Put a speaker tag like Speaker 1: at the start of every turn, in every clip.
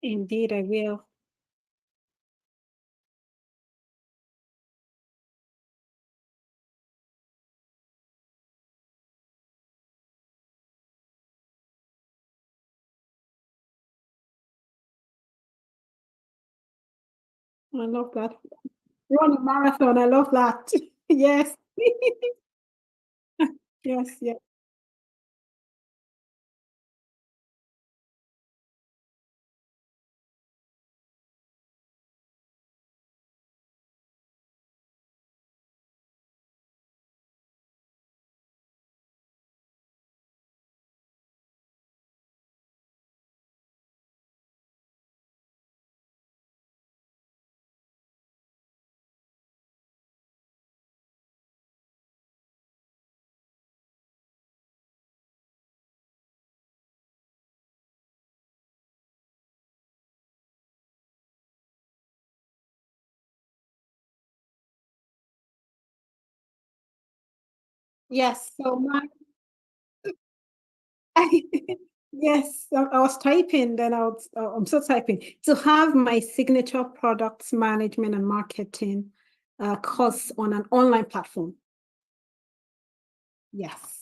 Speaker 1: Indeed, I will. I love that. Run a marathon. I love that. Yes. Yes, yes. Yes. So my yes, I was typing, then I'm still typing. To have my signature products management and marketing course on an online platform. Yes.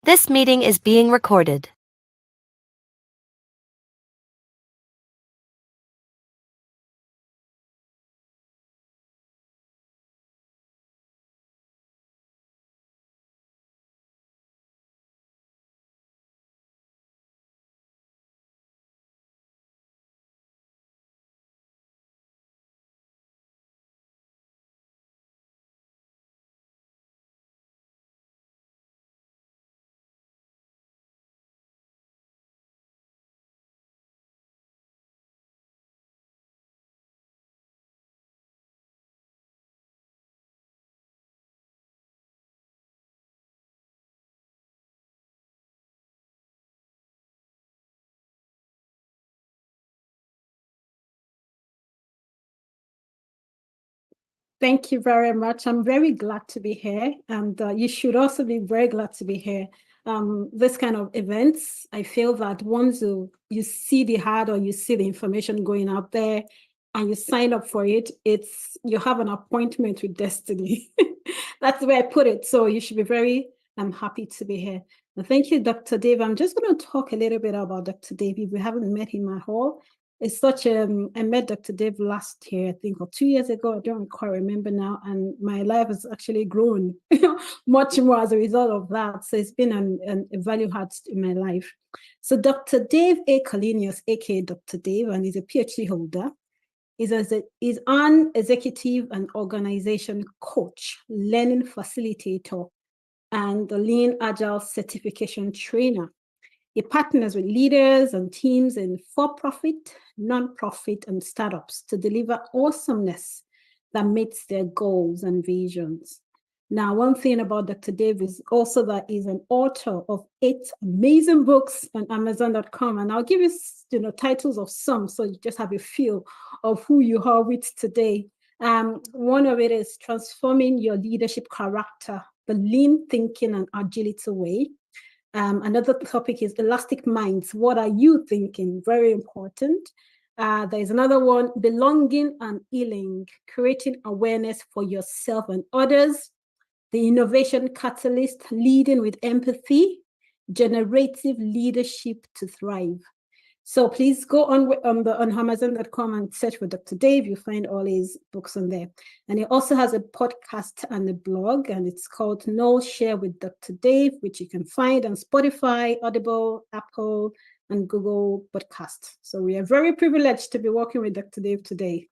Speaker 2: This meeting is being recorded.
Speaker 1: Thank you very much. I'm very glad to be here, and you should also be very glad to be here. This kind of events, I feel that once you see the ad or you see the information going out there, and you sign up for it, you have an appointment with destiny. That's the way I put it. So you should be very happy to be here. And thank you, Dr. Dave. I'm just going to talk a little bit about Dr. Dave. If we haven't met him at all, it's such I met Dr. Dave last year, I think, or 2 years ago. I don't quite remember now. And my life has actually grown much more as a result of that. So it's been a value add in my life. So Dr. Dave A. Kalinius, aka Dr. Dave, and he's a PhD holder. Is an executive and organization coach, learning facilitator, and the Lean Agile certification trainer. He partners with leaders and teams in for-profit, non-profit, and startups to deliver awesomeness that meets their goals and visions. Now, one thing about Dr. Dave is also that he's an author of 8 amazing books on Amazon.com. And I'll give you, titles of some so you just have a feel of who you are with today. One of it is Transforming Your Leadership Character, the Lean Thinking and Agility Way. Another topic is Elastic Minds. What are you thinking? Very important. There's another one, Belonging and Healing, creating awareness for yourself and others. The Innovation Catalyst, Leading with Empathy, Generative Leadership to Thrive. So please go on Amazon.com and search for Dr. Dave. You'll find all his books on there. And he also has a podcast and a blog, and it's called No Share with Dr. Dave, which you can find on Spotify, Audible, Apple, and Google Podcast. So we are very privileged to be working with Dr. Dave today.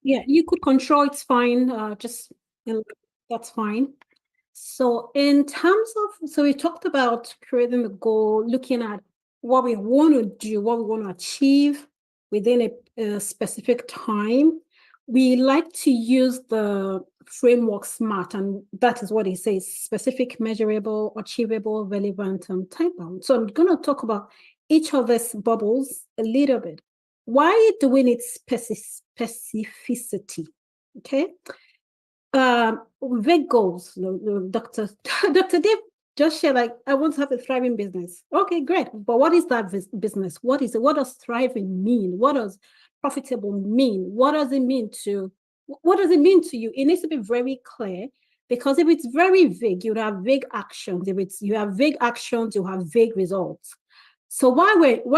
Speaker 1: Yeah, you could control, it's fine. That's fine. So in terms of, so we talked about creating a goal, looking at what we want to do, what we want to achieve within a specific time. We like to use the framework SMART, and that is what it says: specific, measurable, achievable, relevant, and time-bound. So I'm going to talk about each of these bubbles a little bit. Why do we need specificity? Okay. Vague goals, Dr. Dr. Dave just shared, like, I want to have a thriving business. Okay, great. But what is that business? What is it? What does thriving mean? What does profitable mean? What does it mean to you? It needs to be very clear, because if it's very vague, you have vague actions. If you have vague actions, you have vague results. So why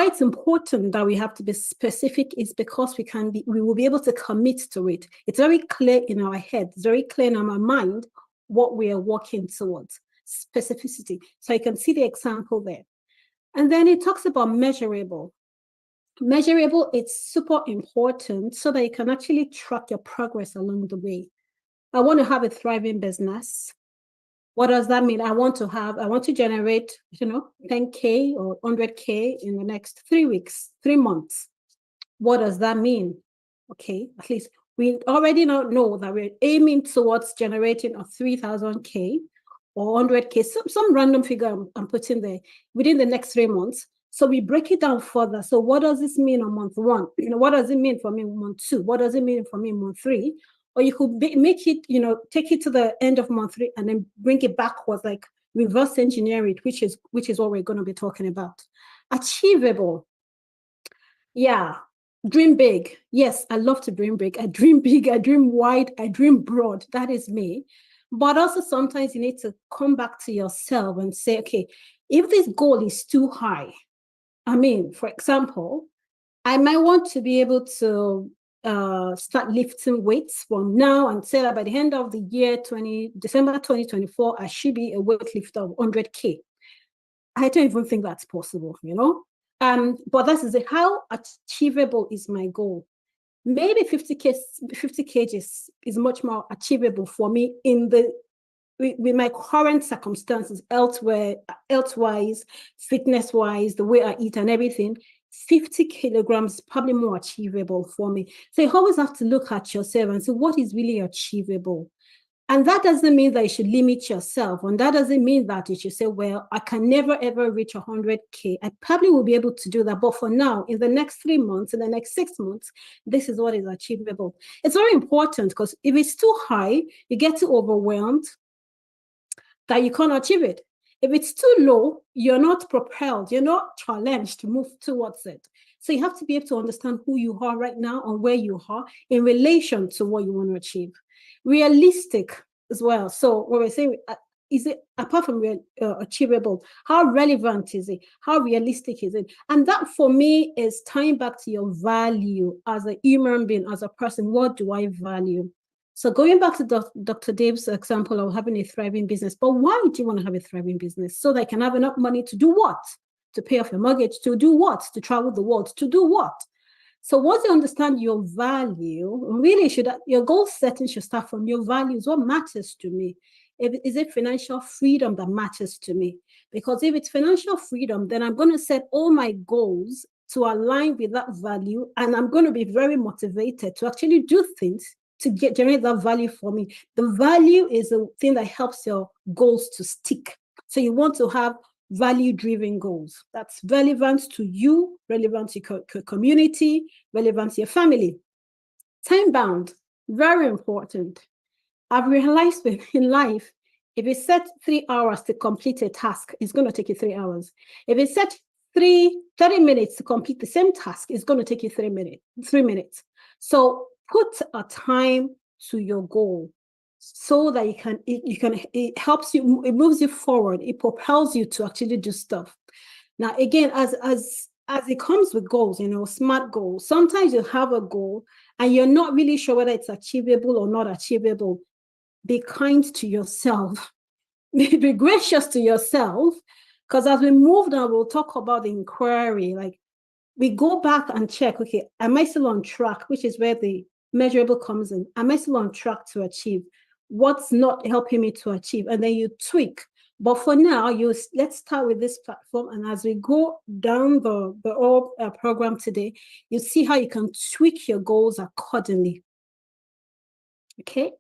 Speaker 1: it's important that we have to be specific is because we will be able to commit to it. It's very clear in our head, it's very clear in our mind what we are working towards. Specificity. So you can see the example there. And then it talks about measurable. Measurable, it's super important so that you can actually track your progress along the way. I want to have a thriving business. What does that mean? I want to generate, 10K or 100K in the next 3 weeks, 3 months. What does that mean? Okay, at least we already know that we're aiming towards generating a 3,000K or 100K, some random figure I'm putting there within the next 3 months. So we break it down further. So what does this mean on month 1? What does it mean for me in month 2? What does it mean for me in month 3? Or you could make it, take it to the end of month 3 and then bring it backwards, like reverse engineer it, which is what we're going to be talking about. Achievable. Yeah. Dream big. Yes, I love to dream big. I dream big, I dream wide, I dream broad. That is me. But also sometimes you need to come back to yourself and say, okay, if this goal is too high, for example, I might want to be able to start lifting weights from now and say that by the end of the year, December 2024, I should be a weightlifter of 100K. I don't even think that's possible, but that is it. How achievable is my goal? Maybe 50 kgs is much more achievable for me with my current circumstances, health-wise, fitness-wise, the way I eat and everything. 50 kilograms is probably more achievable for me. So you always have to look at yourself and say, what is really achievable? And that doesn't mean that you should limit yourself. And that doesn't mean that you should say, well, I can never, ever reach 100K. I probably will be able to do that. But for now, in the next 3 months, in the next 6 months, this is what is achievable. It's very important, because if it's too high, you get too overwhelmed that you can't achieve it. If it's too low, you're not propelled, you're not challenged to move towards it. So you have to be able to understand who you are right now and where you are in relation to what you want to achieve. Realistic as well. So what we're saying, is it, apart from achievable, how relevant is it? How realistic is it? And that for me is tying back to your value as a human being, as a person. What do I value? So going back to Dr. Dave's example of having a thriving business, but why do you want to have a thriving business? So that you can have enough money to do what? To pay off your mortgage, to do what? To travel the world, to do what? So once you understand your value, really your goal setting should start from your values. What matters to me? Is it financial freedom that matters to me? Because if it's financial freedom, then I'm going to set all my goals to align with that value, and I'm going to be very motivated to actually do things to generate that value for me. The value is the thing that helps your goals to stick. So you want to have value-driven goals. That's relevant to you, relevant to your community, relevant to your family. Time-bound, very important. I've realized that in life, if you set 3 hours to complete a task, it's going to take you 3 hours. If you set 30 minutes to complete the same task, it's going to take you 3 minutes. So put a time to your goal so that it helps you, it moves you forward, it propels you to actually do stuff. Now, again, as it comes with goals, SMART goals, sometimes you have a goal and you're not really sure whether it's achievable or not achievable. Be kind to yourself. Be gracious to yourself, because as we move down, we'll talk about the inquiry. Like, we go back and check, okay, am I still on track? Which is where the measurable comes in. Am I still on track to achieve? What's not helping me to achieve? And then you tweak. But for now, let's start with this platform. And as we go down the whole program today, you see how you can tweak your goals accordingly. Okay.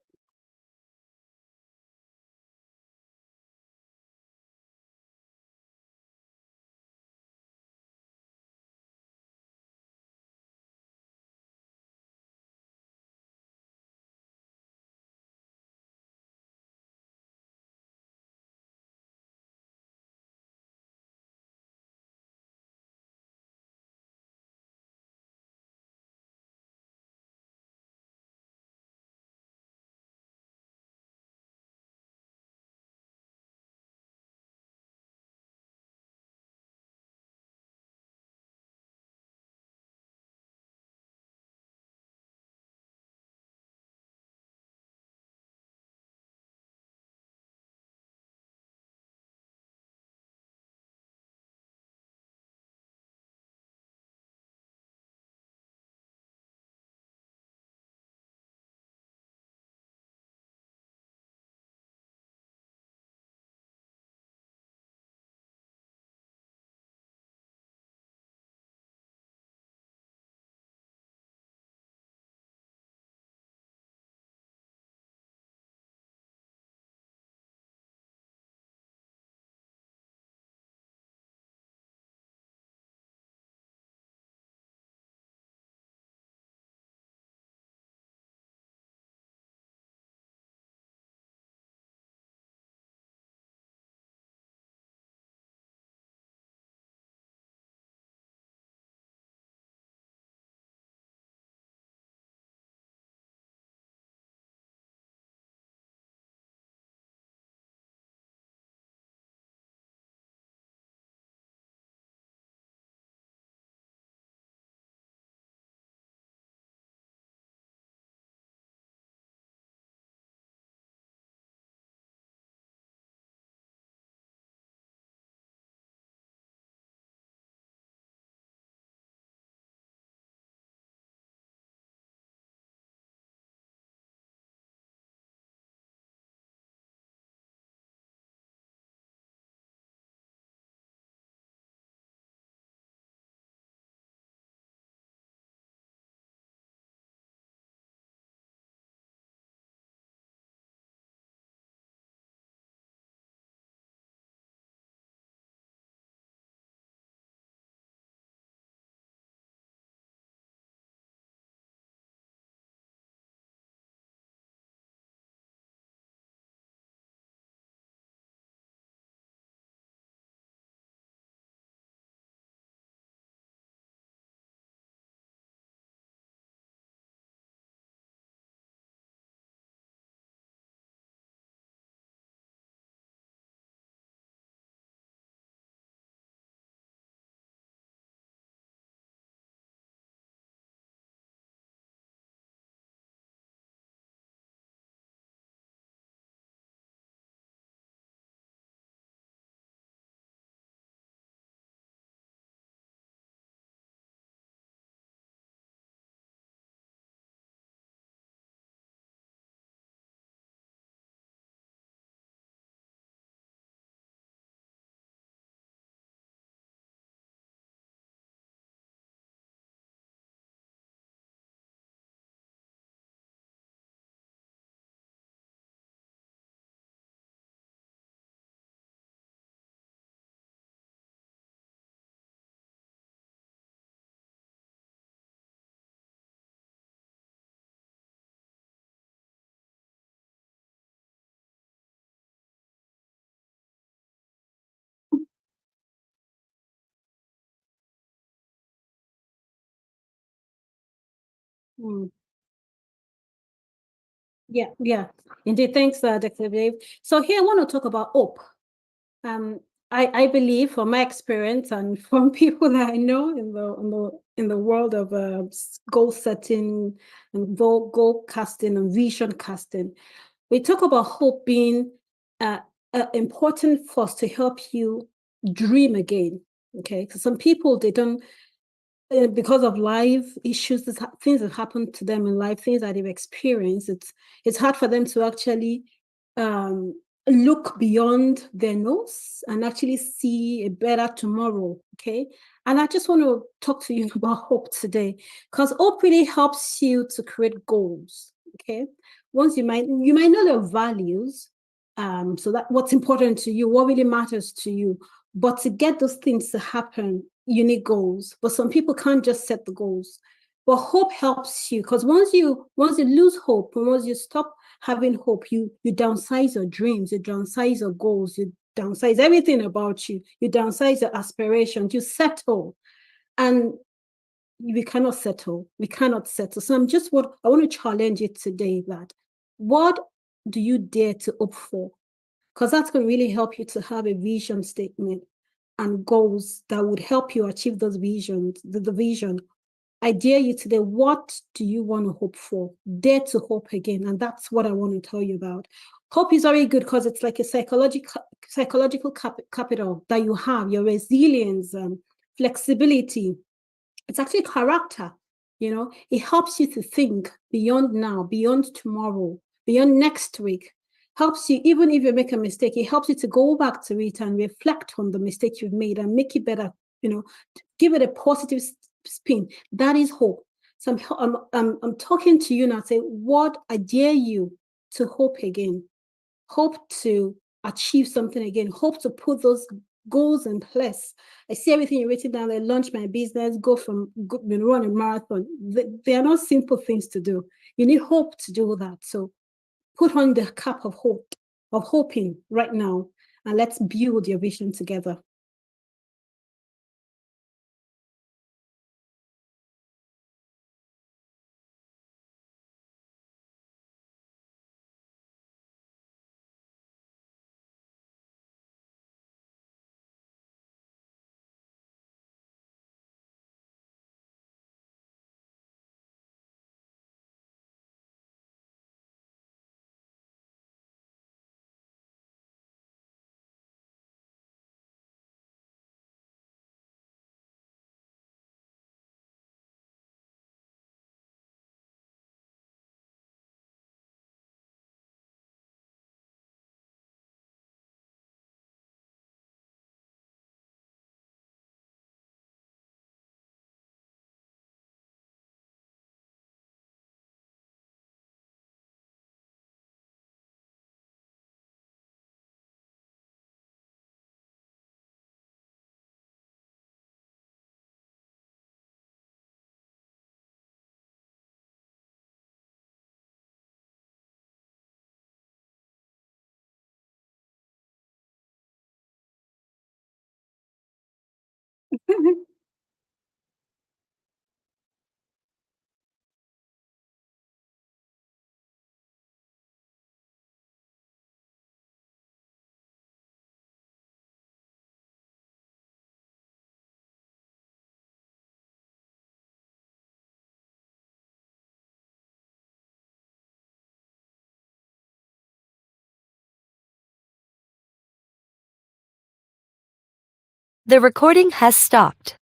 Speaker 1: Mm. Yeah. Indeed. Thanks, Dr. Dave. So here I want to talk about hope. I believe from my experience and from people that I know in the world of goal setting and goal casting and vision casting, we talk about hope being an important force to help you dream again. Okay, because some people they don't because of life issues, things that happened to them in life, things that they've experienced, it's hard for them to actually um, look beyond their nose and actually see a better tomorrow. Okay, and I just want to talk to you about hope today, because hope really helps you to create goals. Okay, once you might know your values, so that what's important to you, what really matters to you, but to get those things to happen, you need goals. But some people can't just set the goals. But hope helps you, because once you lose hope, and once you stop having hope, you downsize your dreams, you downsize your goals, you downsize everything about you, you downsize your aspirations, you settle. And we cannot settle. We cannot settle. So I want to challenge you today, that what do you dare to hope for? Because that's going to really help you to have a vision statement and goals that would help you achieve those visions, the vision. I dare you today, what do you want to hope for? Dare to hope again. And that's what I want to tell you about. Hope is very good because it's like a psychological capital that you have, your resilience, flexibility. It's actually character. It helps you to think beyond now, beyond tomorrow, beyond next week. Helps you, even if you make a mistake, it helps you to go back to it and reflect on the mistake you've made and make it better, give it a positive spin. That is hope. So I'm talking to you now, say, what I dare you to hope again, hope to achieve something again, hope to put those goals in place. I see everything you're written down, like launch my business, run a marathon. They are not simple things to do. You need hope to do that. So put on the cap of hope, of hoping right now, and let's build your vision together.
Speaker 2: The recording has stopped.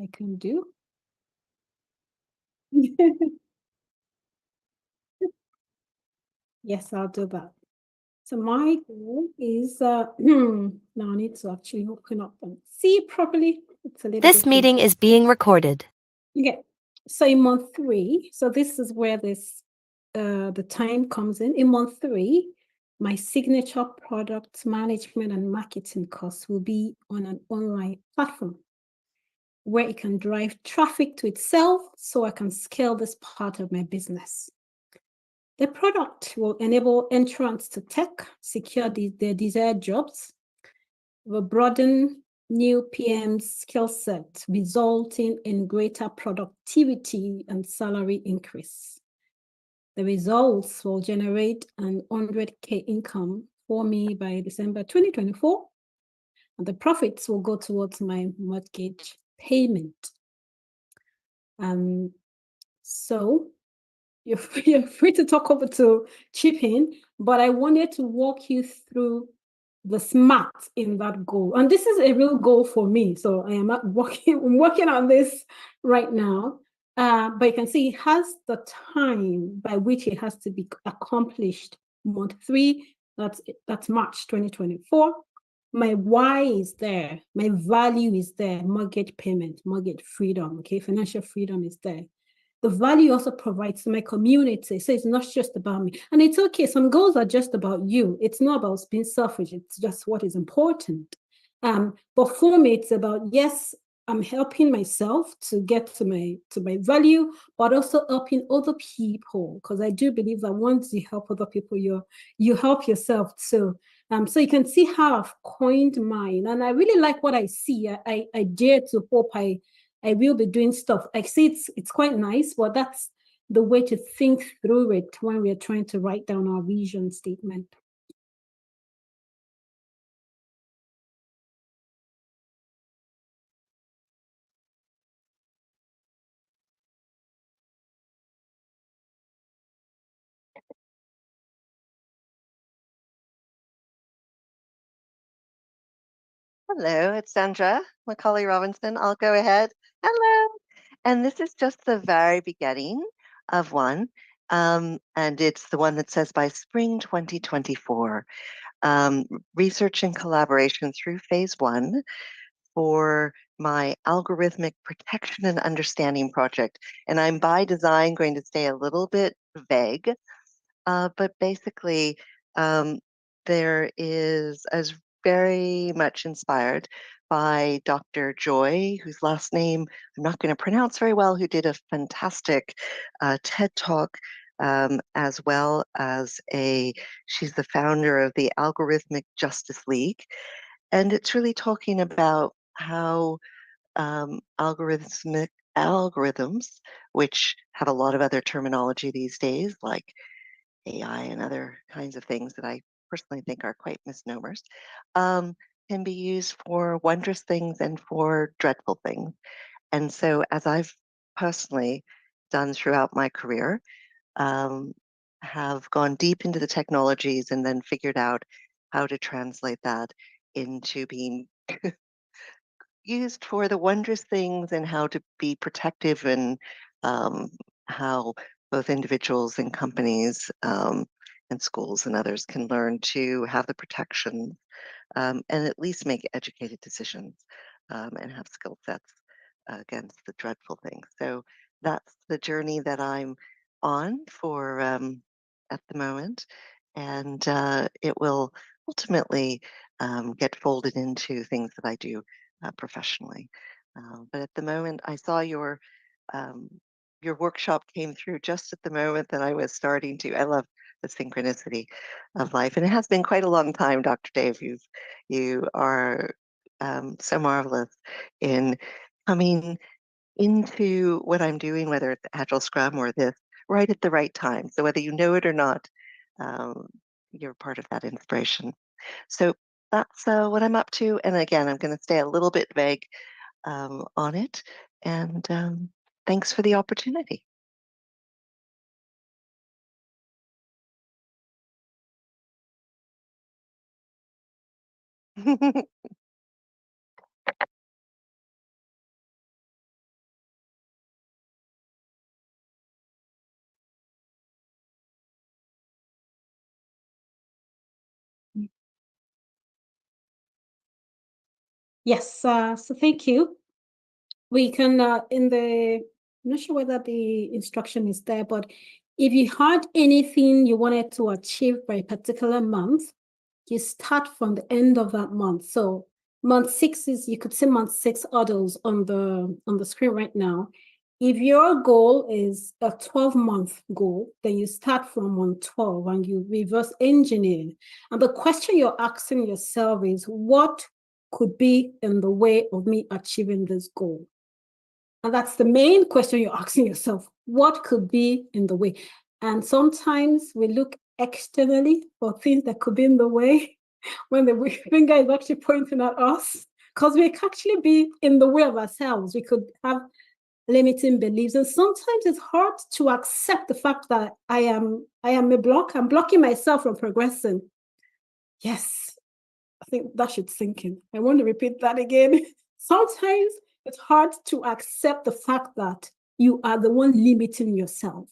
Speaker 1: I can do. Yes, I'll do that. So my goal is now I need to actually open up and see properly. It's a little
Speaker 2: This
Speaker 1: bit
Speaker 2: meeting
Speaker 1: busy.
Speaker 2: is being recorded.
Speaker 1: Okay. So in month 3, so this is where this the time comes in. In month 3, my signature product management and marketing course will be on an online platform where it can drive traffic to itself so I can scale this part of my business. The product will enable entrants to tech, secure their desired jobs, will broaden new PM's skill set, resulting in greater productivity and salary increase. The results will generate an 100K income for me by December 2024, and the profits will go towards my mortgage payment. So you're free to talk over to chip in, but I wanted to walk you through the smart in that goal. And this is a real goal for me. So I am not working on this right now. But you can see it has the time by which it has to be accomplished. Month 3, that's March 2024. My why is there, my value is there, mortgage payment, mortgage freedom, okay, financial freedom is there. The value also provides to my community. So it's not just about me. And it's okay. Some goals are just about you. It's not about being selfish. It's just what is important. But for me, it's about, yes, I'm helping myself to get to my value, but also helping other people. Because I do believe that once you help other people, you help yourself too. So you can see how I've coined mine. And I really like what I see. I dare to hope I will be doing stuff. I see it's quite nice, but that's the way to think through it when we are trying to write down our vision statement.
Speaker 3: Hello, it's Sandra Macaulay Robinson. I'll go ahead. Hello. And this is just the very beginning of one. And it's the one that says by spring 2024, research and collaboration through phase 1 for my algorithmic protection and understanding project. And I'm by design going to stay a little bit vague, but basically, there is as very much inspired by Dr. Joy, whose last name I'm not going to pronounce very well, who did a fantastic TED Talk, as well as she's the founder of the Algorithmic Justice League. And it's really talking about how algorithms, which have a lot of other terminology these days, like AI and other kinds of things that I personally think are quite misnomers, can be used for wondrous things and for dreadful things. And so, as I've personally done throughout my career, um, have gone deep into the technologies and then figured out how to translate that into being used for the wondrous things and how to be protective and how both individuals and companies and schools and others can learn to have the protection and at least make educated decisions and have skill sets against the dreadful things. So that's the journey that I'm on for at the moment. And it will ultimately get folded into things that I do professionally. But at the moment, I saw um, your workshop came through just at the moment that I was starting to. I love the synchronicity of life, and it has been quite a long time, Dr. Dave. You are so marvelous in coming into what I'm doing, whether it's Agile Scrum or this, right at the right time. So whether you know it or not, um, you're part of that inspiration. So that's what I'm up to. And again, I'm going to stay a little bit vague on it. And thanks for the opportunity.
Speaker 1: Yes, so thank you. We can, I'm not sure whether the instruction is there, but if you had anything you wanted to achieve by a particular month, you start from the end of that month. So month six is, you could see month six orders on the screen right now. If your goal is a 12-month goal, then you start from month 12 and you reverse engineer. And the question you're asking yourself is, what could be in the way of me achieving this goal? And that's the main question you're asking yourself. What could be in the way? And sometimes we look externally for things that could be in the way when the finger is actually pointing at us, because we can actually be in the way of ourselves. We could have limiting beliefs. And sometimes it's hard to accept the fact that I am a block. I'm blocking myself from progressing. Yes, I think that should sink in. I want to repeat that again. Sometimes it's hard to accept the fact that you are the one limiting yourself.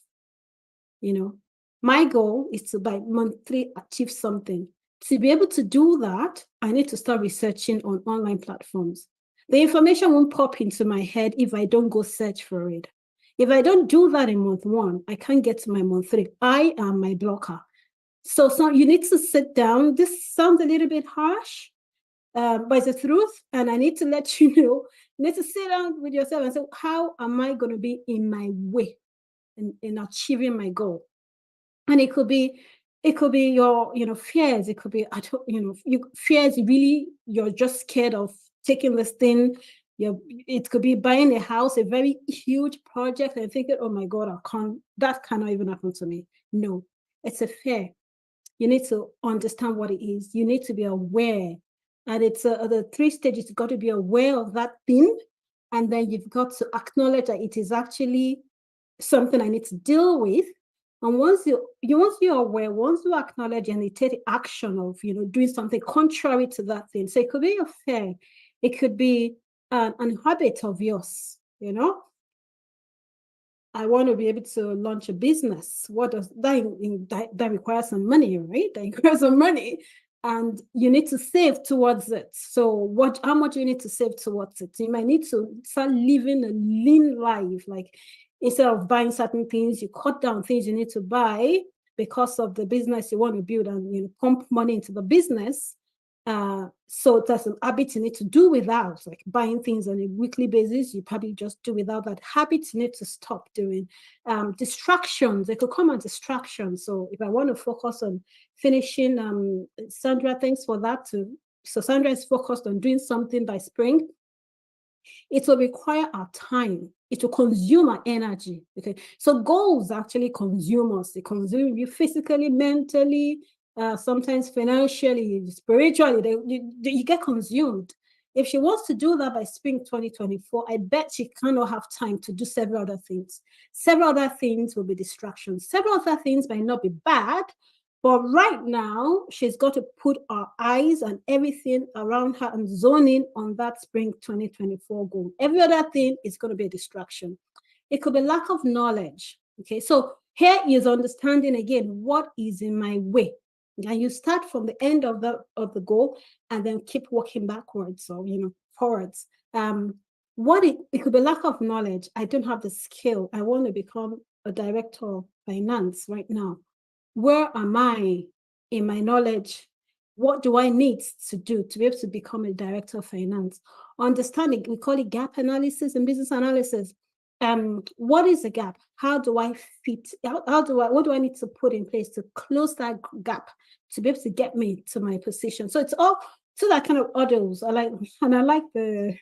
Speaker 1: You know, my goal is to by month 3 achieve something. To be able to do that, I need to start researching on online platforms. The information won't pop into my head if I don't go search for it. If I don't do that in month 1, I can't get to my month 3. I am my blocker. So you need to sit down. This sounds a little bit harsh, but it's the truth. And I need to let you know, you need to sit down with yourself and say, how am I going to be in my way in achieving my goal? And it could be your, fears. It could be, fears, really, you're just scared of taking this thing. It could be buying a house, a very huge project, and thinking, oh my God, that cannot even happen to me. No, it's a fear. You need to understand what it is. You need to be aware. And it's the 3 stages. You've got to be aware of that thing. And then you've got to acknowledge that it is actually something I need to deal with. And once you're aware, once you acknowledge and you take the action of, doing something contrary to that thing. So it could be your fear. It could be an habit of yours, I want to be able to launch a business. What does that requires some money, right? That requires some money, and you need to save towards it. So how much you need to save towards it? You might need to start living a lean life. Like, instead of buying certain things, you cut down things you need to buy because of the business you want to build, and pump money into the business. So that's an habit you need to do without, like buying things on a weekly basis. You probably just do without that habit. You need to stop doing. Distractions, they could come as distractions. So if I want to focus on finishing, Sandra, thanks for that too. So Sandra is focused on doing something by spring. It will require our time. It will consume our energy. Okay. So goals actually consume us. They consume you physically, mentally, sometimes financially, spiritually. You get consumed. If she wants to do that by spring 2024, I bet she cannot have time to do several other things. Several other things will be distractions. Several other things might not be bad, but right now, she's got to put our eyes and everything around her and zone in on that spring 2024 goal. Every other thing is going to be a distraction. It could be lack of knowledge. Okay, so here is understanding again what is in my way. And you start from the end of the goal and then keep walking backwards or forwards. It could be lack of knowledge. I don't have the skill. I want to become a director of finance right now. Where am I in my knowledge? What do I need to do to be able to become a director of finance? Understanding, we call it gap analysis and business analysis. What is the gap? How do I fit? What do I need to put in place to close that gap to be able to get me to my position? So it's all to that kind of hurdles. I like the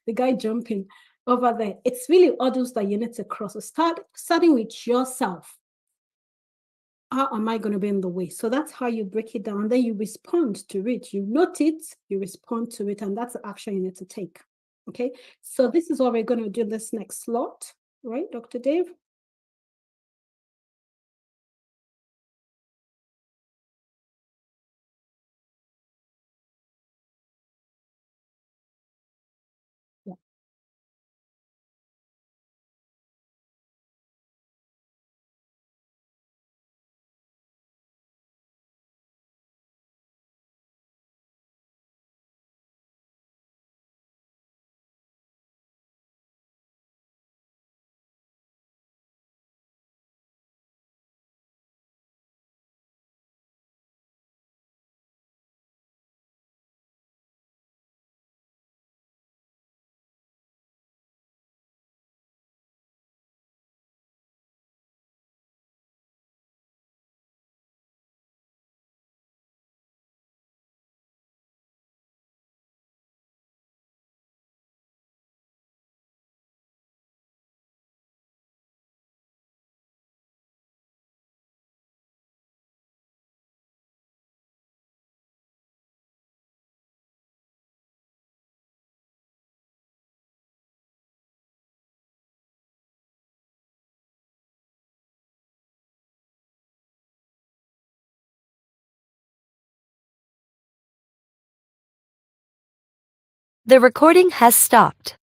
Speaker 1: the guy jumping over there. It's really hurdles that you need to cross. So starting with yourself. How am I going to be in the way? So that's how you break it down. And then you respond to it. You note it, you respond to it, and that's the action you need to take. Okay. So this is what we're going to do this next slot, right, Dr. Dave? Yeah.
Speaker 2: The recording has stopped.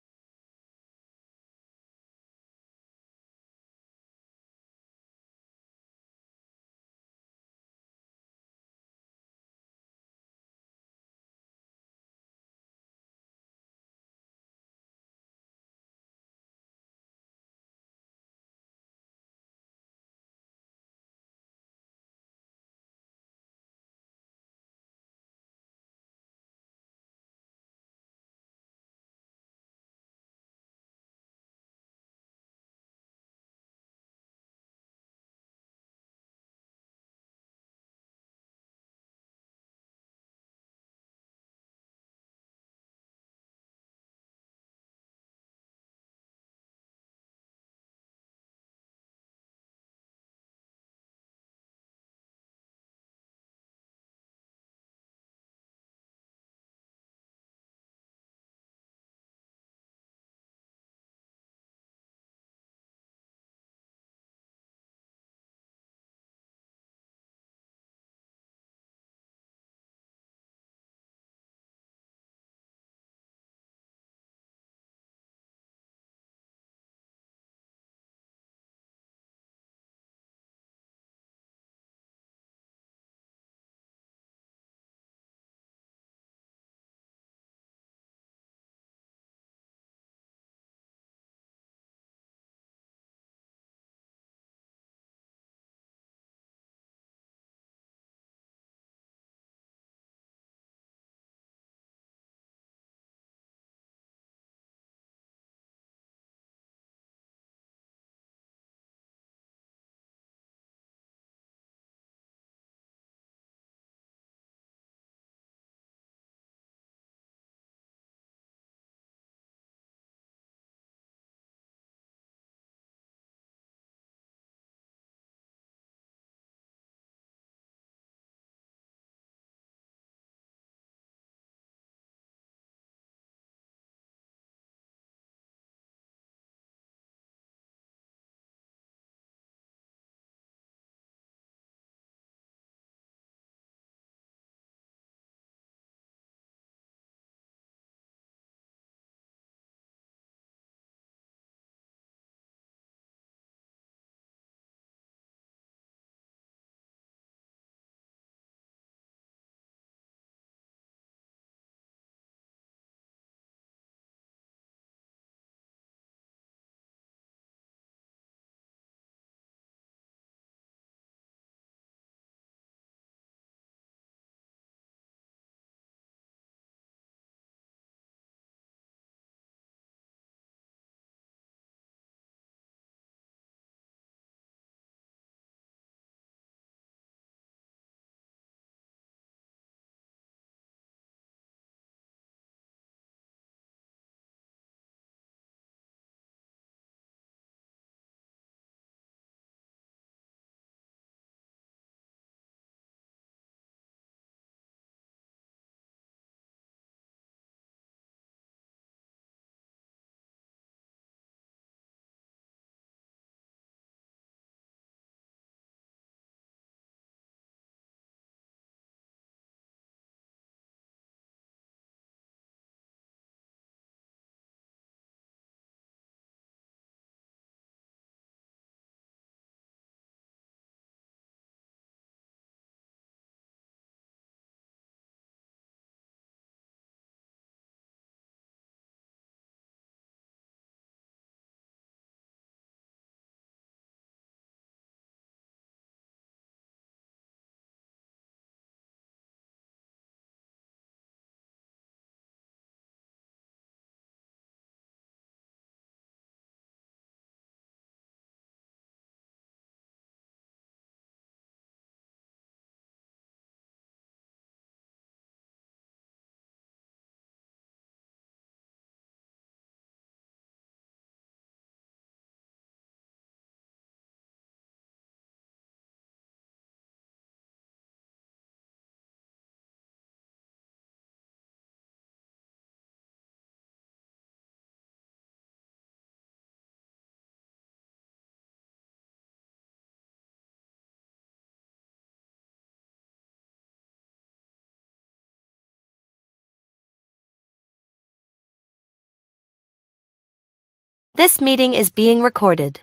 Speaker 2: This meeting is being recorded.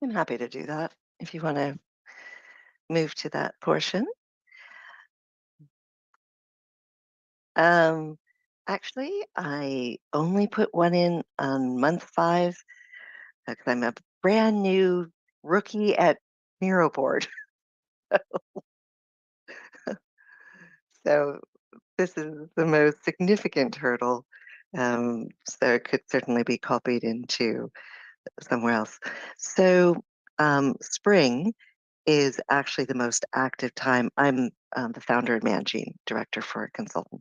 Speaker 3: I'm happy to do that if you want to move to that portion. Um, Actually, I only put one in on month 5 because I'm a brand new rookie at Miro board. So this is the most significant hurdle. So it could certainly be copied into somewhere else. So spring is actually the most active time. I'm the founder and managing director for a consultancy.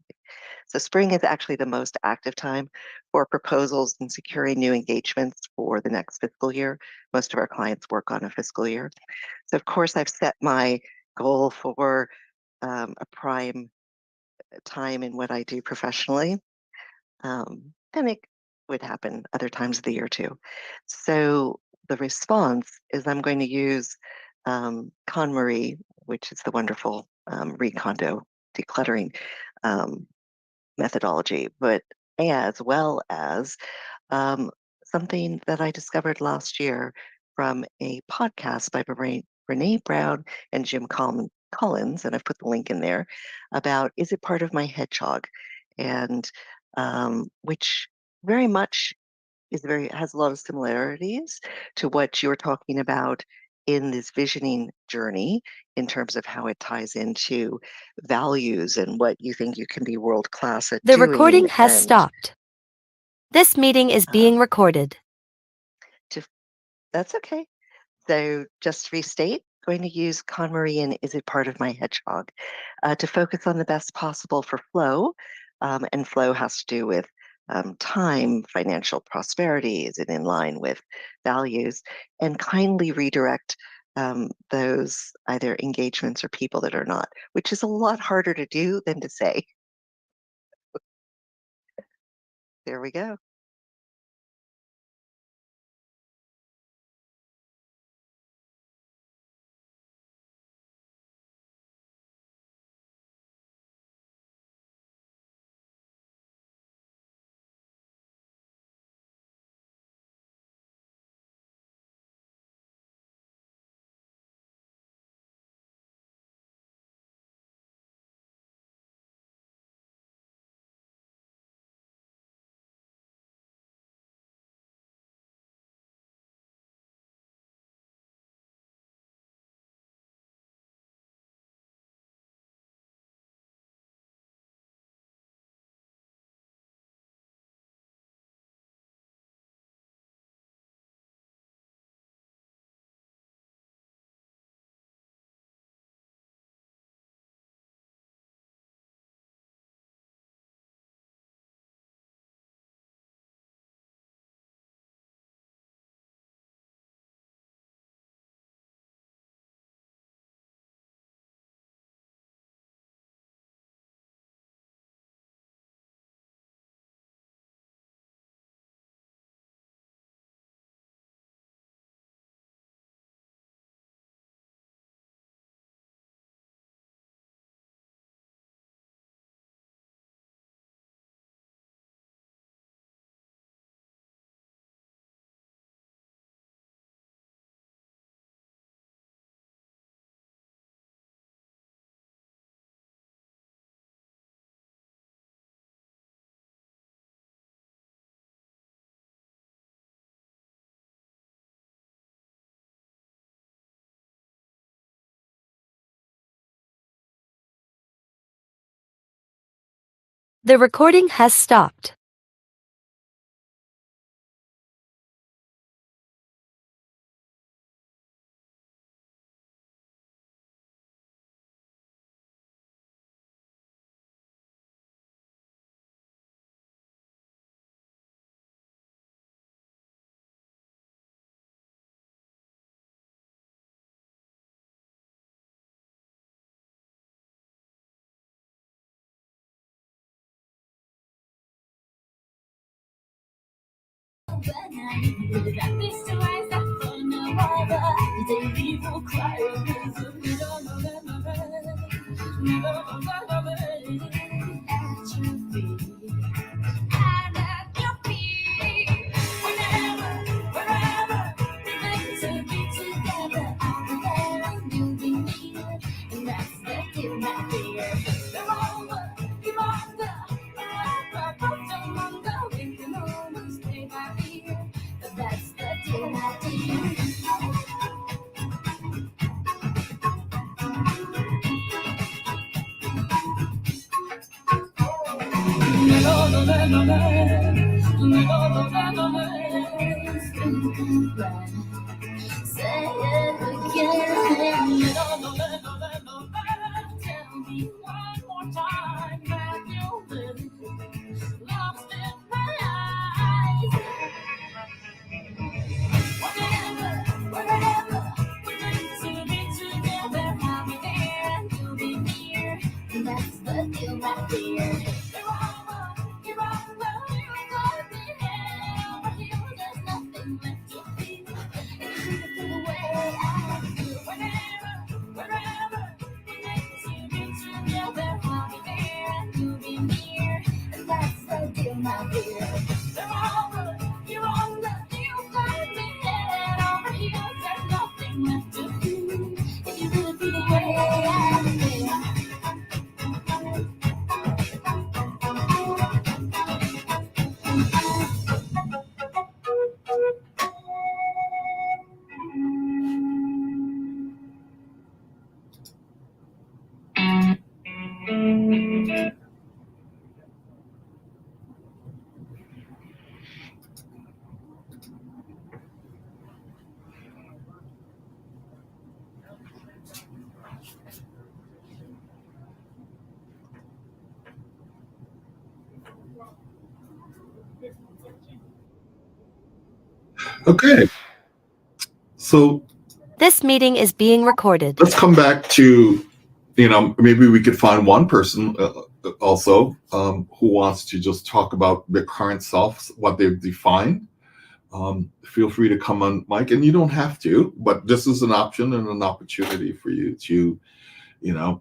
Speaker 3: So spring is actually the most active time for proposals and securing new engagements for the next fiscal year. Most of our clients work on a fiscal year. So of course I've set my goal for a prime time in what I do professionally. And it would happen other times of the year too. So the response is I'm going to use KonMari, which is the wonderful Recondo decluttering um, methodology, but as well as something that I discovered last year from a podcast by Brene Brown and Jim Collins, and I've put the link in there, about is it part of my hedgehog, and which very much has a lot of similarities to what you're talking about in this visioning journey in terms of how it ties into values and what you think you can be world class at
Speaker 2: The
Speaker 3: doing.
Speaker 2: recording has
Speaker 3: And
Speaker 2: stopped. This meeting is being recorded.
Speaker 3: to, that's okay. So just to restate, going to use KonMari and Is It Part of My Hedgehog to focus on the best possible for flow. And flow has to do with time, financial prosperity, is it in line with values, and kindly redirect those either engagements or people that are not, which is a lot harder to do than to say. There we go.
Speaker 2: The recording has stopped.
Speaker 4: Okay, so
Speaker 2: This meeting is being recorded.
Speaker 4: let's come back to, maybe we could find one person also who wants to just talk about their current selves, what they've defined. Feel free to come on, Mike, and you don't have to, but this is an option and an opportunity for you to,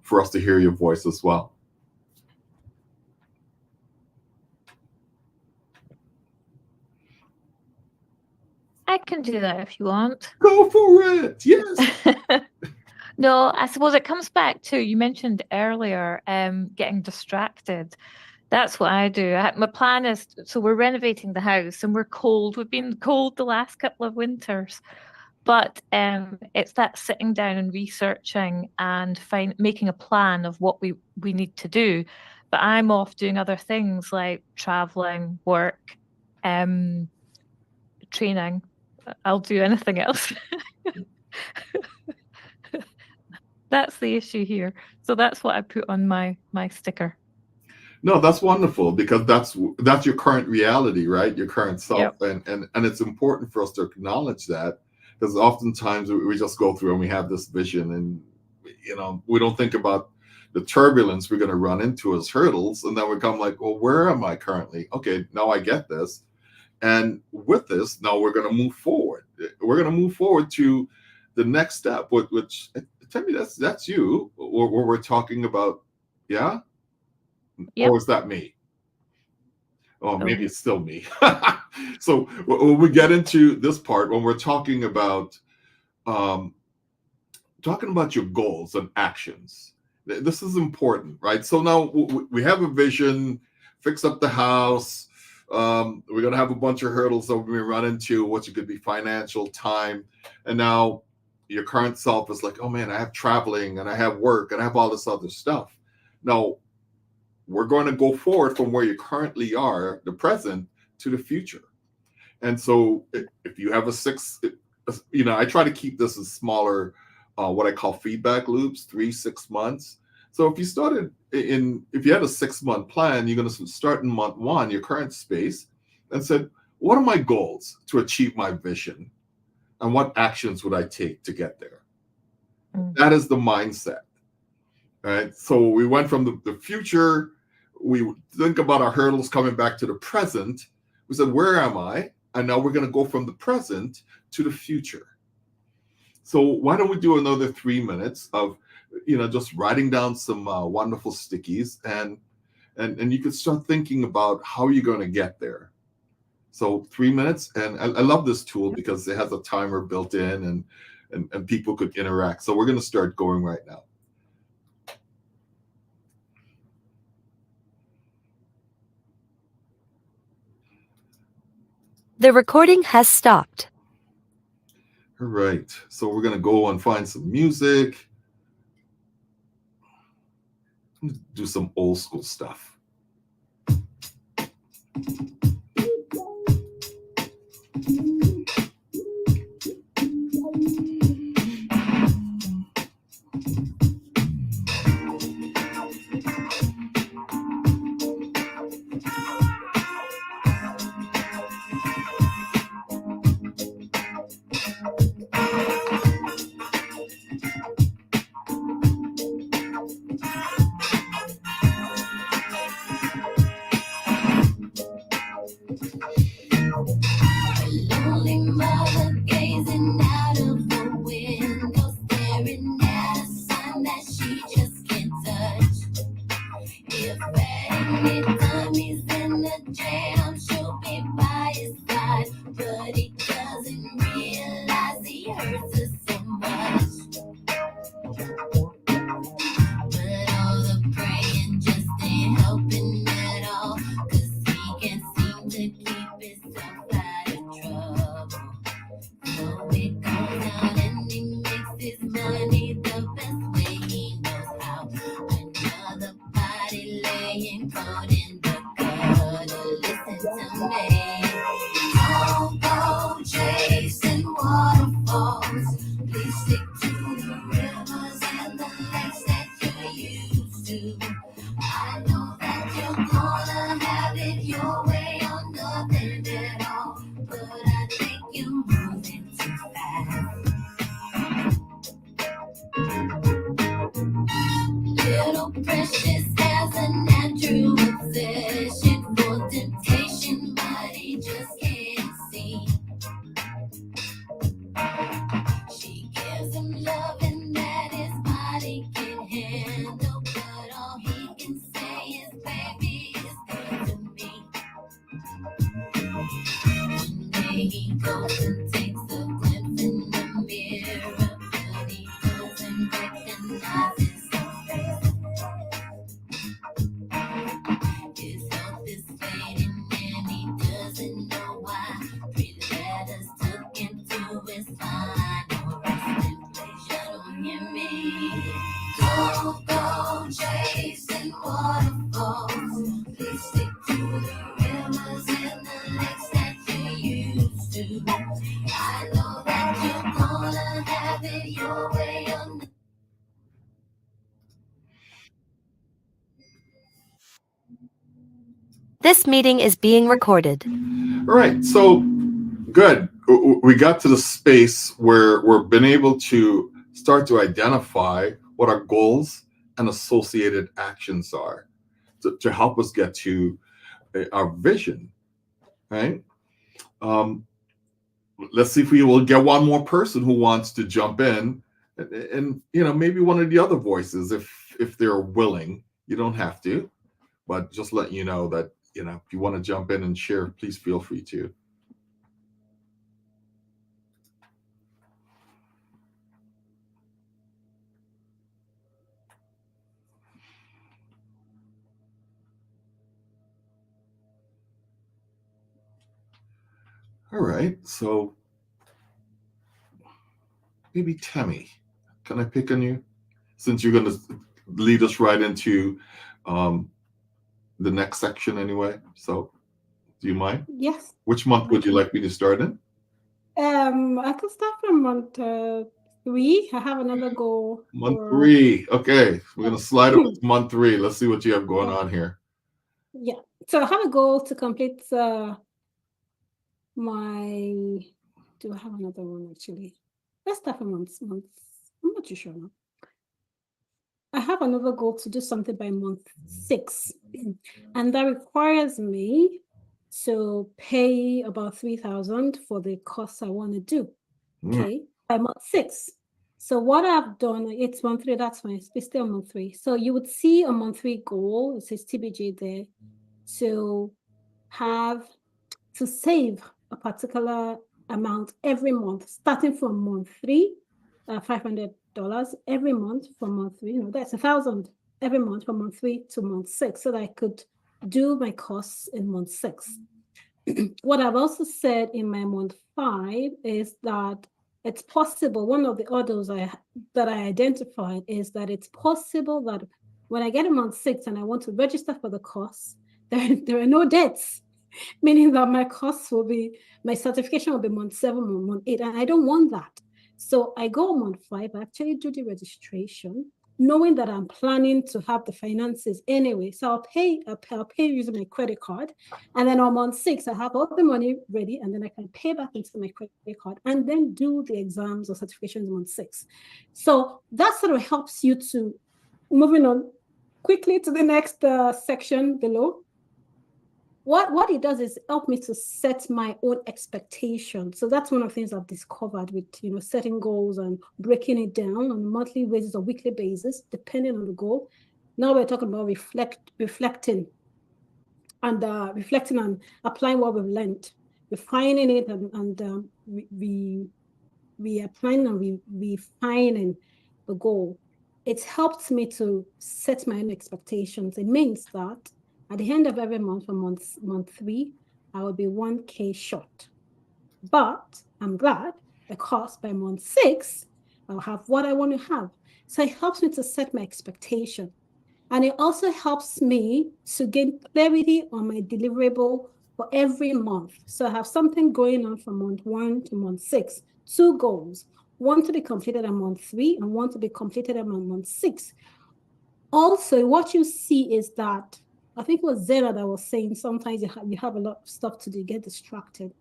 Speaker 4: for us to hear your voice as well.
Speaker 5: I can do that if you want.
Speaker 4: Go for it. Yes.
Speaker 5: No, I suppose it comes back to, you mentioned earlier, getting distracted. That's what I do. My plan is, so we're renovating the house and we're cold. We've been cold the last couple of winters, but it's that sitting down and researching and making a plan of what we need to do. But I'm off doing other things like traveling, work, training. I'll do anything else. That's the issue here. So that's what I put on my sticker.
Speaker 4: No, that's wonderful, because that's your current reality, right? Your current self.
Speaker 5: Yep.
Speaker 4: And it's important for us to acknowledge that, because oftentimes we just go through and we have this vision, and we don't think about the turbulence we're going to run into as hurdles, and then we come like, well, where am I currently? Okay, now I get this. And with this, now we're going to move forward. We're going to move forward to the next step, which tell me, that's you, where we're talking about, yeah?
Speaker 5: Yep.
Speaker 4: Or is that me? Oh, maybe it's still me. So when we get into this part, when we're talking about your goals and actions, this is important, right? So now we have a vision, fix up the house. We're going to have a bunch of hurdles that we run into, which could be financial, time. And now your current self is like, oh man, I have traveling and I have work and I have all this other stuff. Now, we're going to go forward from where you currently are, the present, to the future. And so if you have I try to keep this as smaller, what I call feedback loops, 3-6 months. So if you had a 6-month plan, you're going to start in month 1, your current space, and said, what are my goals to achieve my vision? And what actions would I take to get there? That is the mindset. Right. So we went from the future. We think about our hurdles coming back to the present. We said, where am I? And now we're going to go from the present to the future. So why don't we do another 3 minutes of, just writing down some wonderful stickies, and you can start thinking about how you're going to get there. So 3 minutes, and I love this tool because it has a timer built in, and people could interact. So we're going to start going right now.
Speaker 2: The recording has stopped.
Speaker 4: All right, so we're going to go and find some music. Do some old school stuff.
Speaker 6: Lonely mother gazing out of the window, staring at a sun that she just can't touch. If at any time he's in the jam, she'll be by his side, but he doesn't realize he hurts her so much. But all the praying just ain't helping at all, 'cause he can't seem to keep himself out of trouble. So he goes out and he makes his money the best way he knows how. Another body laying cold in the gutter. Listen to me. Don't go chasing waterfalls. Please stick to the rivers and the lakes that you used to. I know that you're gonna have it your way or nothing at all, but I think you're moving too fast. Little Precious has a natural obsession for temptation, but he just can't see. She gives him loving that his body can handle, but all he can say is, baby, it's good to me. One day he goes and takes a glimpse in the mirror, but he doesn't recognize his own face. His health is fading and he doesn't know why. 3 letters took him to his final resting place. You don't hear me? Don't go chasing waterfalls. Please stick to the rivers and the lakes that you used to. I know that you're gonna have it your way on.
Speaker 2: This meeting is being recorded.
Speaker 4: All right, so good. We got to the space where we've been able to start to identify what our goals and associated actions are to help us get to our vision, right? Let's see if we will get one more person who wants to jump in, and maybe one of the other voices, if they're willing. You don't have to, but just let you know that if you want to jump in and share, please feel free to. All right, so maybe Tammy, can I pick on you? Since you're going to lead us right into the next section anyway. So do you mind?
Speaker 1: Yes.
Speaker 4: Which month would you like me to start in?
Speaker 1: I could start from month 3. I have another goal.
Speaker 4: Month
Speaker 1: for-
Speaker 4: 3. Okay, we're going to slide up to month 3. Let's see what you have going on here.
Speaker 1: Yeah. So I have a goal to complete my. Do I have another one actually? Let's start from month. I'm not too sure now. I have another goal to do something by month 6, and that requires me So pay about 3,000 for the course I want to do. Okay, by month 6. So what I've done, it's month 3, that's fine. It's still month 3. So you would see a month 3 goal, it says TBG there, to save a particular amount every month, starting from month 3, $500 every month from month 3. That's 1,000 every month from month 3 to month 6, so that I could do my course in month 6. What I've also said in my month 5 is that it's possible. One of the others that I identified is that it's possible that when I get a month 6 and I want to register for the course, there are no debts, meaning that my certification will be month 7 or month 8, and I don't want that. So I go on month 5, I actually do the registration, knowing that I'm planning to have the finances anyway. So I'll pay using my credit card. And then on month 6, I have all the money ready, and then I can pay back into my credit card and then do the exams or certifications in month 6. So that sort of helps you to, moving on quickly to the next section below. What it does is help me to set my own expectations. So that's one of the things I've discovered with setting goals and breaking it down on a monthly basis or weekly basis, depending on the goal. Now we're talking about reflecting and applying what we've learned, refining it and applying and refining the goal. It's helped me to set my own expectations. It means that at the end of every month, for month 3, I will be 1K short. But I'm glad because by month 6, I'll have what I want to have. So it helps me to set my expectation. And it also helps me to gain clarity on my deliverable for every month. So I have something going on from month 1 to month 6, 2 goals, one to be completed at month 3 and one to be completed at month 6. Also, what you see is that, I think it was Zena that was saying sometimes you have a lot of stuff to do, you get distracted.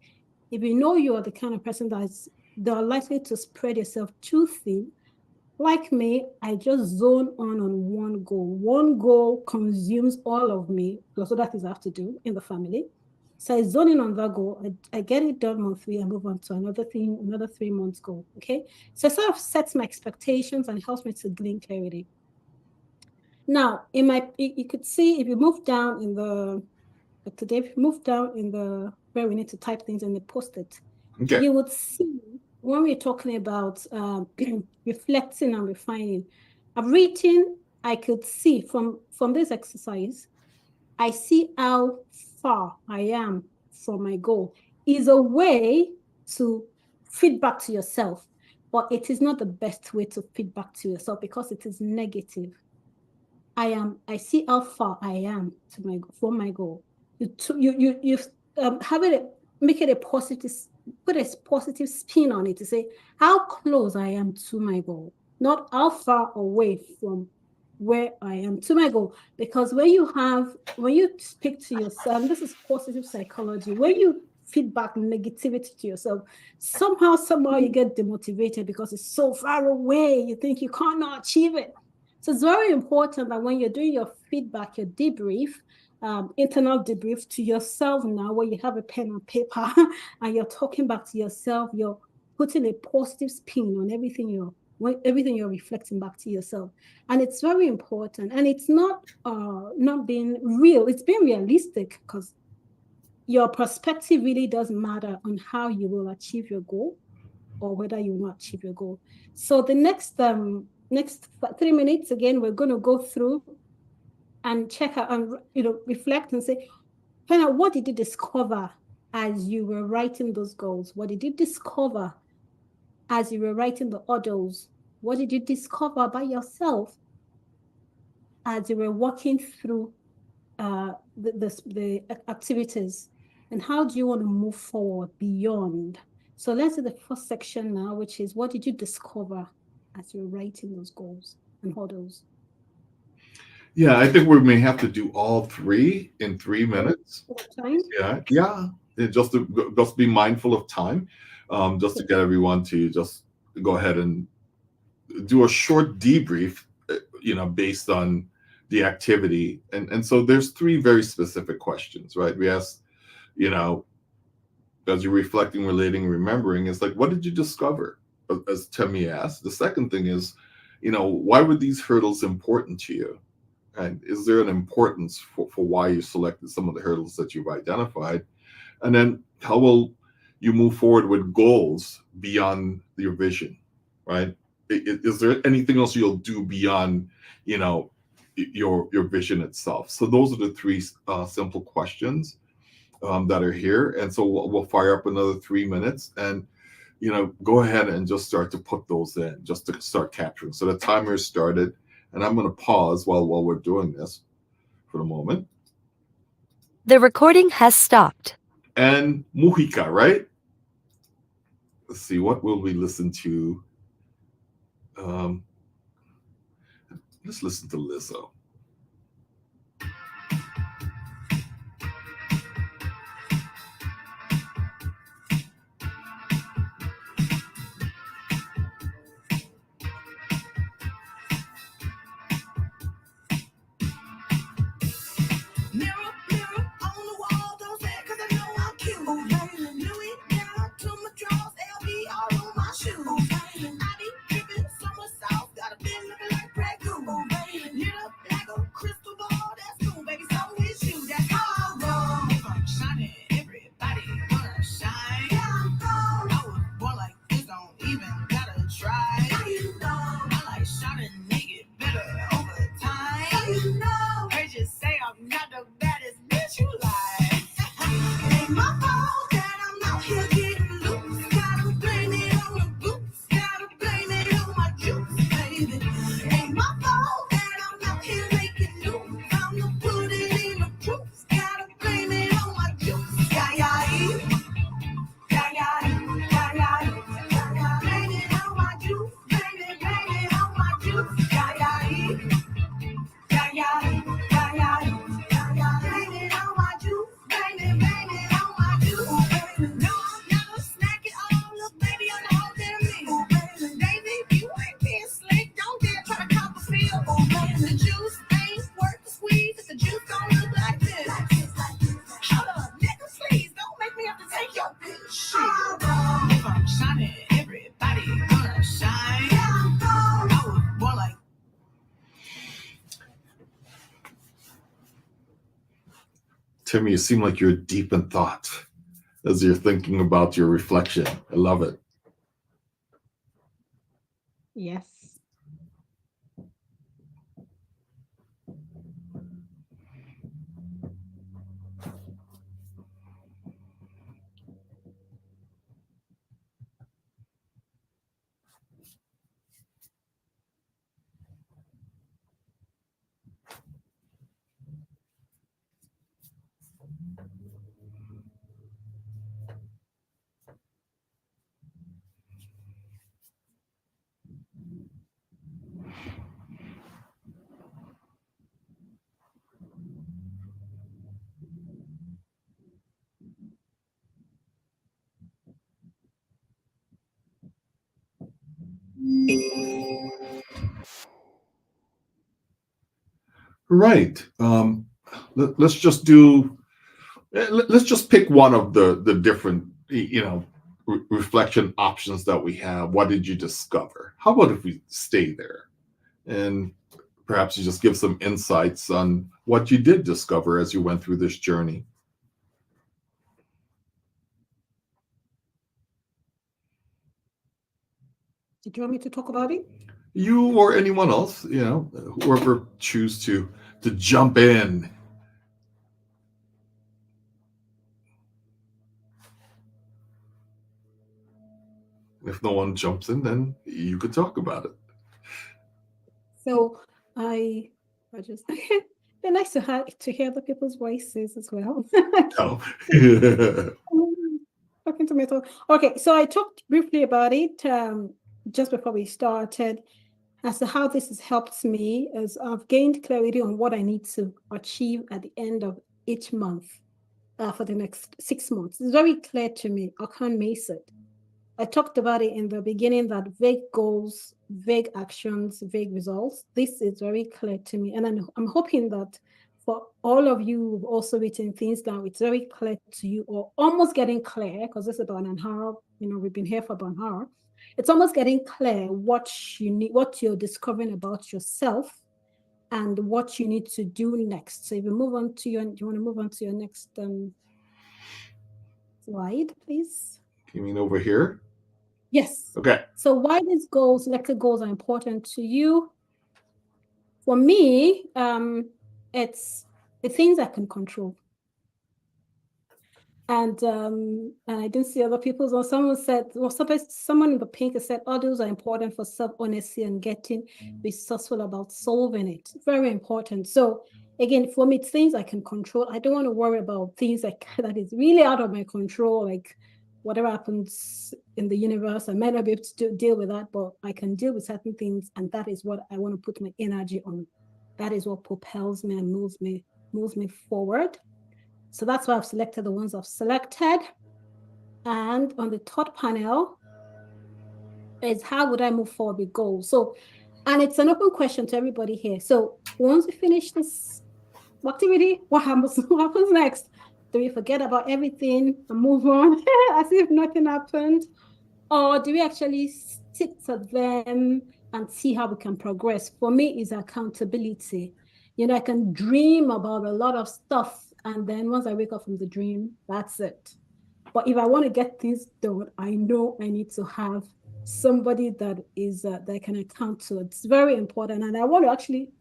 Speaker 1: If you know you are the kind of person they're likely to spread yourself too thin, like me, I just zone on one goal. One goal consumes all of me, plus other things I have to do in the family. So I zone in on that goal. I get it done month 3, I move on to another 3 months goal. Okay, so it sort of sets my expectations and helps me to gain clarity. Now, you could see if you move down in the where we need to type things in the post-it,
Speaker 4: Okay.
Speaker 1: you would see when we're talking about reflecting and refining. I've written, I could see from this exercise, I see how far I am from my goal. Is a way to feedback to yourself, but it is not the best way to feedback to yourself because it is negative. I see how far I am from my goal. You make it a positive, put a positive spin on it to say how close I am to my goal, not how far away from where I am to my goal. Because when you speak to yourself, this is positive psychology, when you feedback negativity to yourself, somehow you get demotivated because it's so far away, you think you cannot achieve it. So it's very important that when you're doing your feedback, your debrief, internal debrief to yourself now, where you have a pen and paper and you're talking back to yourself, you're putting a positive spin on everything you're reflecting back to yourself. And it's very important. And it's not being real, it's being realistic, because your perspective really does matter on how you will achieve your goal or whether you will not achieve your goal. So the next 3 minutes, again, we're going to go through and check out and reflect and say, find out, what did you discover as you were writing those goals? What did you discover as you were writing the others? What did you discover about yourself as you were walking through the activities? And how do you want to move forward beyond? So let's do the first section now, which is, what did you discover as you're writing those goals and hurdles?
Speaker 4: Yeah, I think we may have to do all 3 in 3 minutes.
Speaker 1: Time?
Speaker 4: Yeah. Just to be mindful of time, just to get everyone to just go ahead and do a short debrief, based on the activity. And so there's 3 very specific questions, right? We asked, you know, as you're reflecting, relating, remembering, it's like, what did you discover? As Temi asked. The second thing is, you know, why were these hurdles important to you? And is there an importance for why you selected some of the hurdles that you've identified? And then how will you move forward with goals beyond your vision, right? Is there anything else you'll do beyond, you know, your vision itself? So those are the three simple questions that are here. And so we'll fire up another 3 minutes, and you know, go ahead and just start to put those in, just to start capturing. So the timer is started, and I'm going to pause while we're doing this for the moment.
Speaker 2: The recording has stopped.
Speaker 4: And Mujica, right? Let's see, what will we listen to? Let's listen to Lizzo.
Speaker 6: Mirror, mirror on the wall, don't say it 'cause I know I'm cute. Oh, baby, Louis down to my drawers, LV all on my shoes. Oh, baby, I be dripping summer sauce, got a bit looking like Grey Goose. Oh, baby, lit up like a crystal ball, that's cool, baby, so is you, that's how I roll. If I'm shining, everybody gonna shine. Yeah, I'm gold. I was born like this, don't even gotta try. Yeah, you know. I like shining, make it better over time. Yeah, you know. Heard you say I'm not the baddest bitch you like. It ain't my fault that I'm out here getting loose. Gotta blame it on the boots. Gotta blame it on my juice, baby. Ain't my fault that I'm out here making news. I'm gonna put it in the proof. Gotta blame it on my juice. Yeah, yeah, yeah, yeah, yeah, yeah. Blame it on my juice. Blame it on my juice. Yeah, yeah, yeah, yeah, yeah, yeah. Blame it on my juice. Blame it on my juice. No, I'm never snacking. Oh, look, baby, on the whole damn meal. Baby, you ain't being slick. Don't dare try to cop a feel. The juice ain't worth the squeeze. If the juice don't look like this. Hold up, nigga, please don't make me have to take your bitch. Shit. If I'm shining, everybody gonna shine. I was born like.
Speaker 4: Temi, you seem like you're deep in thought as you're thinking about your reflection. I love it.
Speaker 1: Yes.
Speaker 4: Right. Let's just do. Let's just pick one of the different, you know, reflection options that we have. What did you discover? How about if we stay there, and perhaps you just give some insights on what you did discover as you went through this journey.
Speaker 1: Did you want me to talk about it?
Speaker 4: You or anyone else, you know, whoever choose to jump in. If no one jumps in, then you could talk about it.
Speaker 1: So I just they're nice to hear the people's voices as well.
Speaker 4: Oh.
Speaker 1: Talking to me. Okay, so I talked briefly about it just before we started as to how this has helped me as I've gained clarity on what I need to achieve at the end of each month for the next 6 months. It's very clear to me. I can't miss it. I talked about it in the beginning that vague goals, vague actions, vague results. This is very clear to me. And I'm hoping that for all of you who've also written things down, it's very clear to you, or almost getting clear, because this is about an hour, we've been here for about an hour. It's almost getting clear what you need, what you're discovering about yourself, and what you need to do next. So if you move on to do you want to move on to your next slide, please?
Speaker 4: You mean over here?
Speaker 1: Yes.
Speaker 4: Okay.
Speaker 1: So why these goals, selected goals, are important to you? For me, it's the things I can control. And I didn't see other people's. Or someone said, well, someone in the pink has said, all those are important for self-honesty and getting resourceful about solving it. Very important. So again, for me, it's things I can control. I don't want to worry about things that is really out of my control, like whatever happens in the universe. I might not be able to deal with that, but I can deal with certain things, and that is what I want to put my energy on. That is what propels me and moves me forward. So that's why I've selected the ones I've selected. And on the third panel is how would I move forward with goals? So, and it's an open question to everybody here. So once we finish this activity, what happens next? Do we forget about everything and move on as if nothing happened? Or do we actually stick to them and see how we can progress? For me, is accountability. I can dream about a lot of stuff, and then once I wake up from the dream, that's it. But if I want to get things done, I know I need to have somebody that is that I can account to. It's very important, and I want to actually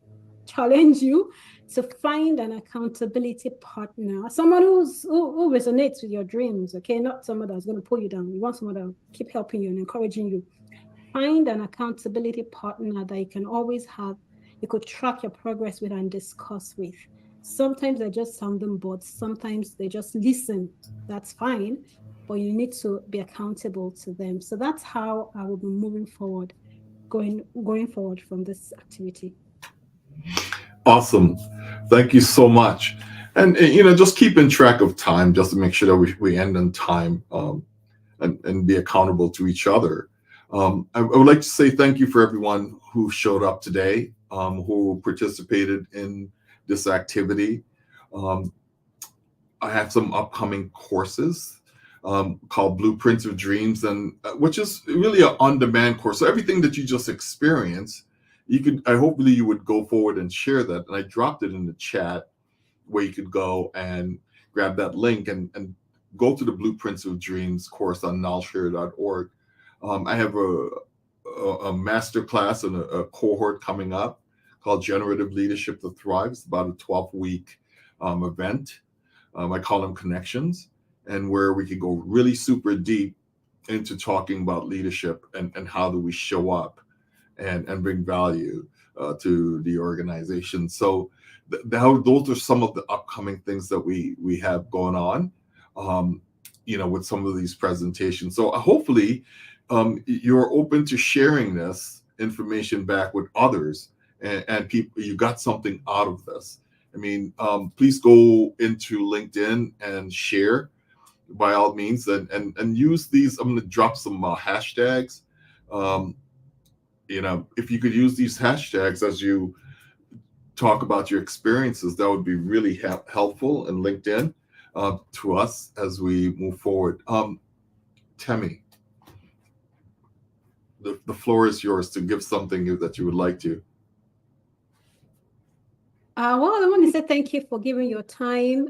Speaker 1: challenge you to find an accountability partner, someone who resonates with your dreams. Okay, not someone that's going to pull you down. You want someone to keep helping you and encouraging you. Find an accountability partner that you can always have. You could track your progress with and discuss with. Sometimes they're just sounding boards. Sometimes they just listen. That's fine, but you need to be accountable to them. So that's how I will be moving forward, going forward from this activity.
Speaker 4: Awesome. Thank you so much. And just keeping track of time, just to make sure that we end on time, and be accountable to each other. I would like to say thank you for everyone who showed up today, who participated in this activity. I have some upcoming courses called Blueprints of Dreams, and which is really an on-demand course. So everything that you just experienced, hopefully you would go forward and share that. And I dropped it in the chat where you could go and grab that link and go to the Blueprints of Dreams course on knowledgeshare.org. I have a master class and a cohort coming up called Generative Leadership to Thrive. It's about a 12-week event. I call them Connections, and where we could go really super deep into talking about leadership and how do we show up and bring value to the organization. So those are some of the upcoming things that we have going on, with some of these presentations. So hopefully you're open to sharing this information back with others, and people, you got something out of this. I mean, please go into LinkedIn and share by all means, and use these. I'm going to drop some hashtags. If you could use these hashtags as you talk about your experiences, that would be really helpful in LinkedIn to us as we move forward. Temi, the floor is yours to give something that you would like to.
Speaker 1: Well, I want to say thank you for giving your time.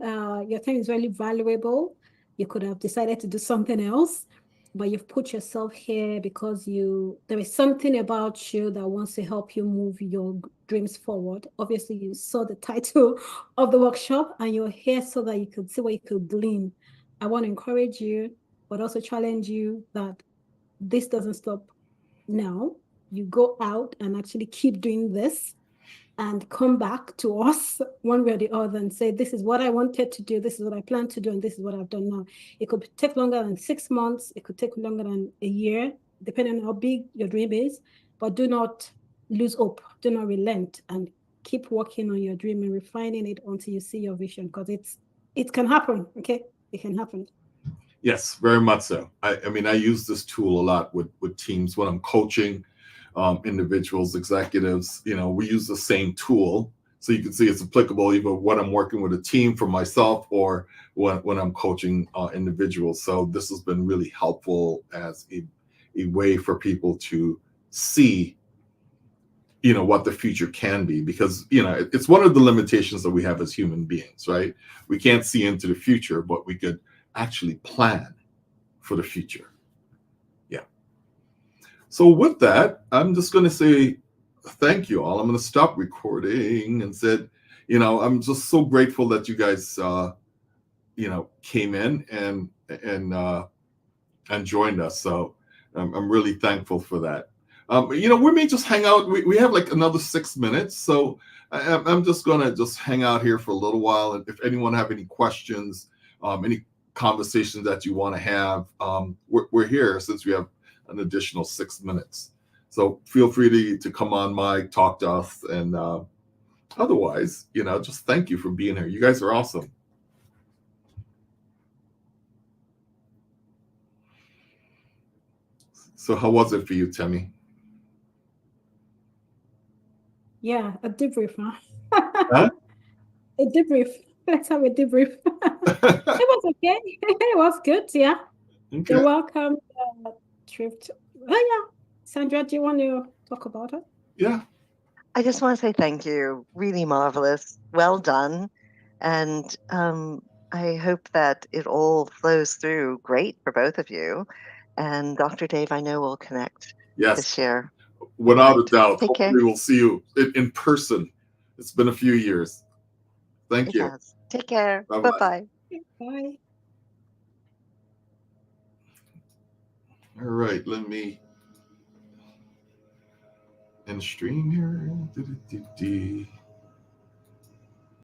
Speaker 1: Your time is really valuable. You could have decided to do something else, but you've put yourself here because there is something about you that wants to help you move your dreams forward. Obviously, you saw the title of the workshop, and you're here so that you could see what you could glean. I want to encourage you, but also challenge you that this doesn't stop now. You go out and actually keep doing this, and come back to us one way or the other and say, this is what I wanted to do, this is what I plan to do, and this is what I've done now. It could take longer than 6 months, it could take longer than a year, depending on how big your dream is, but do not lose hope, do not relent, and keep working on your dream and refining it until you see your vision, because it can happen, okay? It can happen.
Speaker 4: Yes, very much so. I mean, I use this tool a lot with teams when I'm coaching individuals, executives. We use the same tool So you can see it's applicable even when I'm working with a team for myself or when I'm coaching individuals. So this has been really helpful as a way for people to see, what the future can be, because, it's one of the limitations that we have as human beings, right? We can't see into the future, but we could actually plan for the future. Yeah. So with that, I'm just going to say thank you all. I'm going to stop recording and said, I'm just so grateful that you guys, came in and joined us. So I'm really thankful for that. We may just hang out. We have like another 6 minutes. So I'm just going to just hang out here for a little while. And if anyone have any questions, any conversations that you want to have, we're here since we have an additional 6 minutes. So feel free to come on, Mike, talk to us. And otherwise, just thank you for being here. You guys are awesome. So how was it for you, Temi?
Speaker 1: Yeah, a debrief, huh?
Speaker 4: Huh?
Speaker 1: A debrief. Let's have a debrief. It was okay. It was good. Yeah.
Speaker 4: Okay.
Speaker 1: You're welcome. Trip. Oh yeah. Sandra, do you want to talk about it?
Speaker 4: Yeah.
Speaker 3: I just want to say thank you. Really marvelous. Well done. And I hope that it all flows through great for both of you. And Dr. Dave, I know we'll connect
Speaker 4: Yes.
Speaker 3: this year.
Speaker 4: Without a doubt.
Speaker 3: Take care.
Speaker 4: Hopefully we'll see you in person. It's been a few years. Thank you.
Speaker 3: Yes. Take care.
Speaker 4: Bye-bye.
Speaker 3: Bye-bye.
Speaker 1: Bye.
Speaker 4: All right, let me end stream here.